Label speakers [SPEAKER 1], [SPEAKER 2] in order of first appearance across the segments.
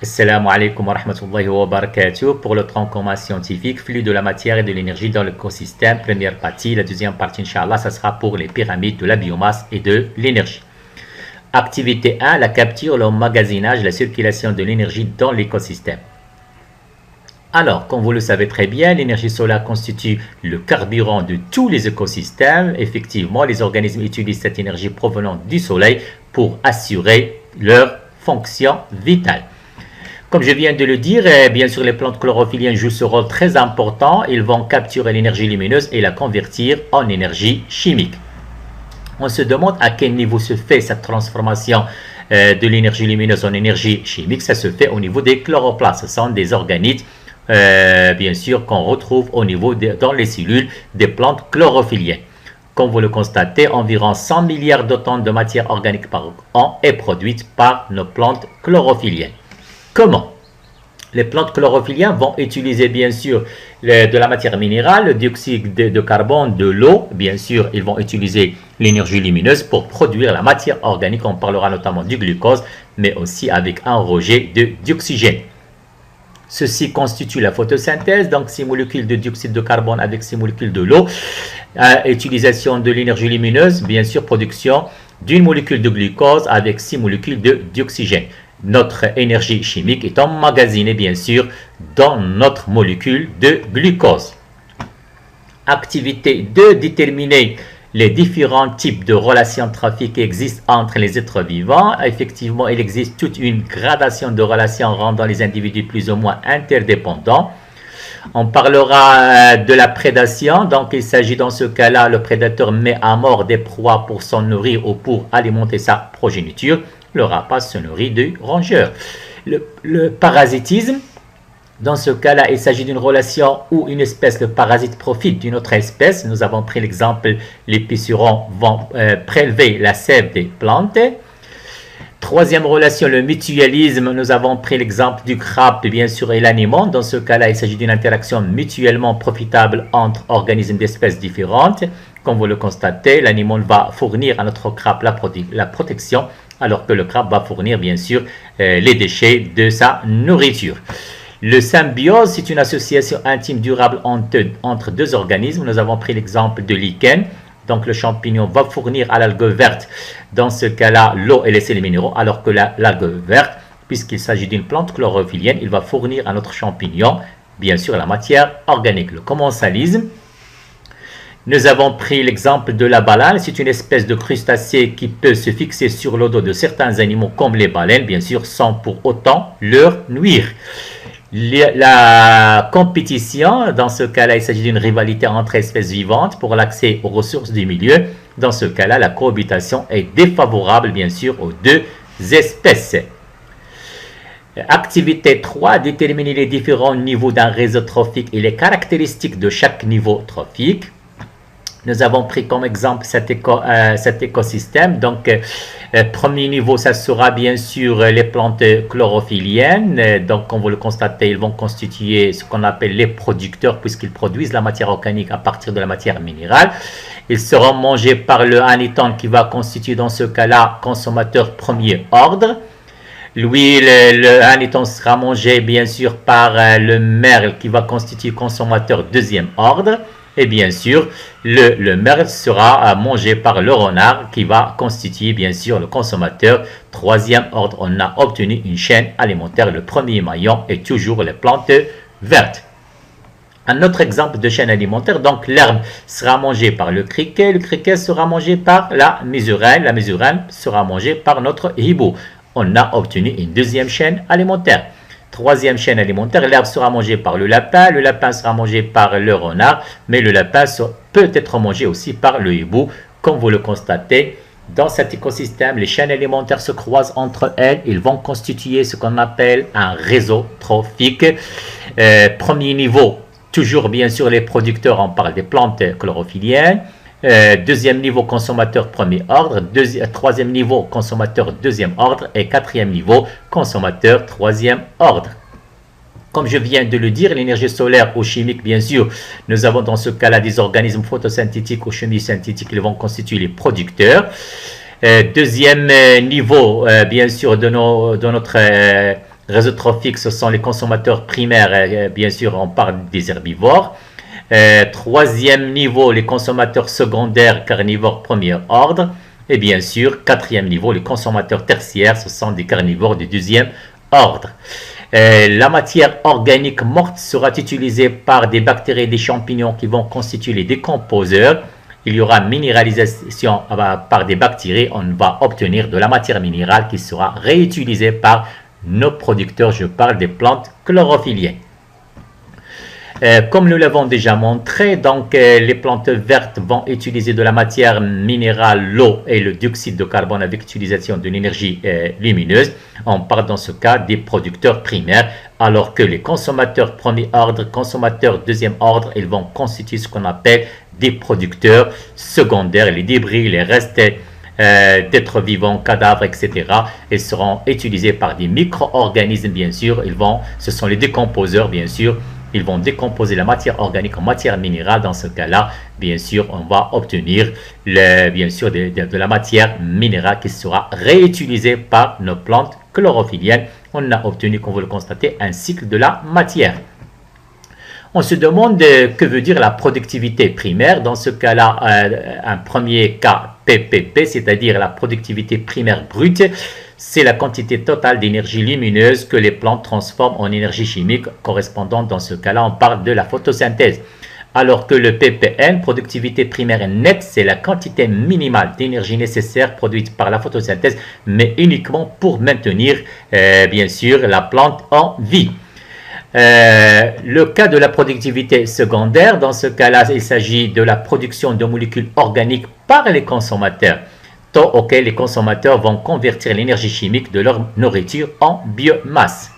[SPEAKER 1] Assalamu alaikum wa rahmatullahi wa barakatuh. Pour le tronc commun scientifique, flux de la matière et de l'énergie dans l'écosystème, première partie. La deuxième partie, Inch'Allah, ça sera pour les pyramides de la biomasse et de l'énergie. Activité 1, la capture, l'emmagasinage, la circulation de l'énergie dans l'écosystème. Alors, comme vous le savez très bien, l'énergie solaire constitue le carburant de tous les écosystèmes. Effectivement, les organismes utilisent cette énergie provenant du soleil pour assurer leur fonction vitale. Comme je viens de le dire, bien sûr, les plantes chlorophylliennes jouent ce rôle très important. Ils vont capturer l'énergie lumineuse et la convertir en énergie chimique. On se demande à quel niveau se fait cette transformation de l'énergie lumineuse en énergie chimique. Ça se fait au niveau des chloroplastes. Ce sont des organites, bien sûr, qu'on retrouve au niveau dans les cellules des plantes chlorophylliennes. Comme vous le constatez, environ 100 milliards de tonnes de matière organique par an est produite par nos plantes chlorophylliennes. Comment? Les plantes chlorophylliennes vont utiliser bien sûr de la matière minérale, le dioxyde de carbone, de l'eau. Bien sûr, ils vont utiliser l'énergie lumineuse pour produire la matière organique. On parlera notamment du glucose, mais aussi avec un rejet d'oxygène. Ceci constitue la photosynthèse, donc ces molécules de dioxyde de carbone avec ces molécules de l'eau. Utilisation de l'énergie lumineuse, bien sûr, production d'une molécule de glucose avec 6 molécules d'oxygène. Notre énergie chimique est emmagasinée, bien sûr, dans notre molécule de glucose. Activité 2, déterminer les différents types de relations trophiques qui existent entre les êtres vivants. Effectivement, il existe toute une gradation de relations rendant les individus plus ou moins interdépendants. On parlera de la prédation. Donc, il s'agit dans ce cas-là, le prédateur met à mort des proies pour s'en nourrir ou pour alimenter sa progéniture. Le rapace se nourrit du rongeur. Le parasitisme, dans ce cas-là, il s'agit d'une relation où une espèce de parasite profite d'une autre espèce. Nous avons pris l'exemple, les pucerons vont prélever la sève des plantes. Troisième relation, le mutualisme. Nous avons pris l'exemple du crabe, bien sûr, et l'animal. Dans ce cas-là, il s'agit d'une interaction mutuellement profitable entre organismes d'espèces différentes. Comme vous le constatez, l'animal va fournir à notre crabe la protection, alors que le crabe va fournir, bien sûr, les déchets de sa nourriture. Le symbiose, c'est une association intime durable entre deux organismes. Nous avons pris l'exemple de lichen. Donc, le champignon va fournir à l'algue verte, dans ce cas-là, l'eau et les sels minéraux, alors que l'algue verte, puisqu'il s'agit d'une plante chlorophyllienne, il va fournir à notre champignon, bien sûr, la matière organique. Le commensalisme. Nous avons pris l'exemple de la baleine. C'est une espèce de crustacé qui peut se fixer sur le dos de certains animaux comme les baleines, bien sûr, sans pour autant leur nuire. La compétition, dans ce cas-là, il s'agit d'une rivalité entre espèces vivantes pour l'accès aux ressources du milieu. Dans ce cas-là, la cohabitation est défavorable, bien sûr, aux deux espèces. Activité 3, déterminer les différents niveaux d'un réseau trophique et les caractéristiques de chaque niveau trophique. Nous avons pris comme exemple cet écosystème. Donc, premier niveau, ça sera bien sûr les plantes chlorophylliennes. Donc, comme vous le constatez, ils vont constituer ce qu'on appelle les producteurs, puisqu'ils produisent la matière organique à partir de la matière minérale. Ils seront mangés par le hanneton qui va constituer dans ce cas-là consommateur premier ordre. Lui, le hanneton sera mangé bien sûr par le merle qui va constituer consommateur deuxième ordre. Et bien sûr, le merle sera mangé par le renard qui va constituer bien sûr le consommateur troisième ordre. On a obtenu une chaîne alimentaire. Le premier maillon est toujours les plantes vertes. Un autre exemple de chaîne alimentaire, donc l'herbe sera mangée par le criquet sera mangé par la mésurène sera mangée par notre hibou. On a obtenu une deuxième chaîne alimentaire. Troisième chaîne alimentaire, l'herbe sera mangée par le lapin sera mangé par le renard, mais le lapin peut être mangé aussi par le hibou. Comme vous le constatez, dans cet écosystème, les chaînes alimentaires se croisent entre elles. Ils vont constituer ce qu'on appelle un réseau trophique. Premier niveau, toujours bien sûr les producteurs, on parle des plantes chlorophylliennes. Deuxième niveau, consommateur premier ordre. Troisième niveau, consommateur deuxième ordre. Et quatrième niveau, consommateur troisième ordre. Comme je viens de le dire, l'énergie solaire ou chimique, bien sûr, nous avons dans ce cas-là des organismes photosynthétiques ou chimio-synthétiques qui vont constituer les producteurs. Deuxième niveau, bien sûr, de notre Réseau trophique, ce sont les consommateurs primaires, bien sûr, on parle des herbivores. Troisième niveau, les consommateurs secondaires, carnivores premier ordre. Et bien sûr, quatrième niveau, les consommateurs tertiaires, ce sont des carnivores du deuxième ordre. La matière organique morte sera utilisée par des bactéries et des champignons qui vont constituer les décomposeurs. Il y aura minéralisation par des bactéries. On va obtenir de la matière minérale qui sera réutilisée par nos producteurs. Je parle des plantes chlorophylliennes. Comme nous l'avons déjà montré, donc les plantes vertes vont utiliser de la matière minérale, l'eau et le dioxyde de carbone avec utilisation de l'énergie lumineuse. On parle dans ce cas des producteurs primaires, alors que les consommateurs premier ordre, consommateurs deuxième ordre, ils vont constituer ce qu'on appelle des producteurs secondaires, les débris, les restes d'êtres vivants, cadavres, etc. Ils seront utilisés par des micro-organismes, bien sûr. Ce sont les décomposeurs, bien sûr. Ils vont décomposer la matière organique en matière minérale. Dans ce cas-là, bien sûr, on va obtenir bien sûr de la matière minérale qui sera réutilisée par nos plantes chlorophylliennes. On a obtenu, comme vous le constatez, un cycle de la matière. On se demande que veut dire la productivité primaire. Dans ce cas-là, un premier cas PPP, c'est-à-dire la productivité primaire brute. C'est la quantité totale d'énergie lumineuse que les plantes transforment en énergie chimique correspondante. Dans ce cas-là, on parle de la photosynthèse. Alors que le ppn, productivité primaire nette, c'est la quantité minimale d'énergie nécessaire produite par la photosynthèse, mais uniquement pour maintenir, bien sûr, la plante en vie. Le cas de la productivité secondaire, dans ce cas-là, il s'agit de la production de molécules organiques par les consommateurs, taux auquel les consommateurs vont convertir l'énergie chimique de leur nourriture en biomasse.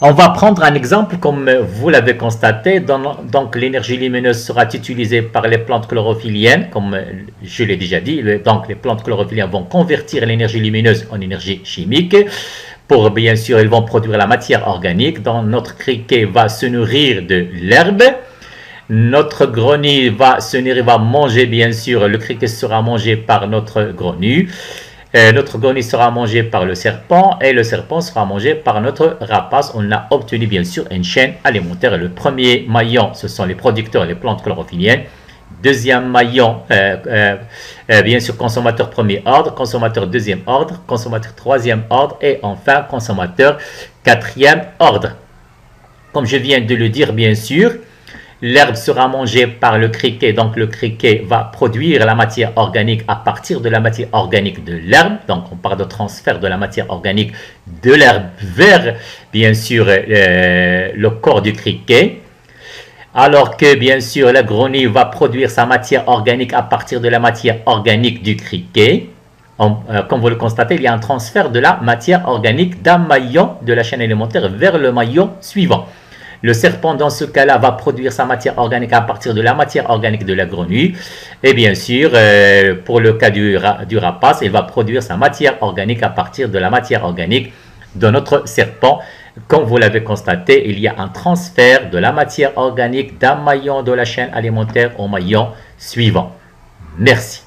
[SPEAKER 1] On va prendre un exemple comme vous l'avez constaté. Donc l'énergie lumineuse sera utilisée par les plantes chlorophylliennes, comme je l'ai déjà dit. Donc les plantes chlorophylliennes vont convertir l'énergie lumineuse en énergie chimique. Pour bien sûr, ils vont produire la matière organique. Donc notre criquet va se nourrir de l'herbe. Notre grenouille va manger, bien sûr, le criquet sera mangé par notre grenouille. Notre grenouille sera mangée par le serpent et le serpent sera mangé par notre rapace. On a obtenu, bien sûr, une chaîne alimentaire. Le premier maillon, ce sont les producteurs, les plantes chlorophylliennes. Deuxième maillon, bien sûr, consommateur premier ordre, consommateur deuxième ordre, consommateur troisième ordre et enfin, consommateur quatrième ordre. Comme je viens de le dire, bien sûr, l'herbe sera mangée par le criquet, donc le criquet va produire la matière organique à partir de la matière organique de l'herbe. Donc on parle de transfert de la matière organique de l'herbe vers, bien sûr, le corps du criquet. Alors que, bien sûr, la grenouille va produire sa matière organique à partir de la matière organique du criquet. Comme vous le constatez, il y a un transfert de la matière organique d'un maillon de la chaîne alimentaire vers le maillon suivant. Le serpent, dans ce cas-là, va produire sa matière organique à partir de la matière organique de la grenouille. Et bien sûr, pour le cas du rapace, il va produire sa matière organique à partir de la matière organique de notre serpent. Comme vous l'avez constaté, il y a un transfert de la matière organique d'un maillon de la chaîne alimentaire au maillon suivant. Merci.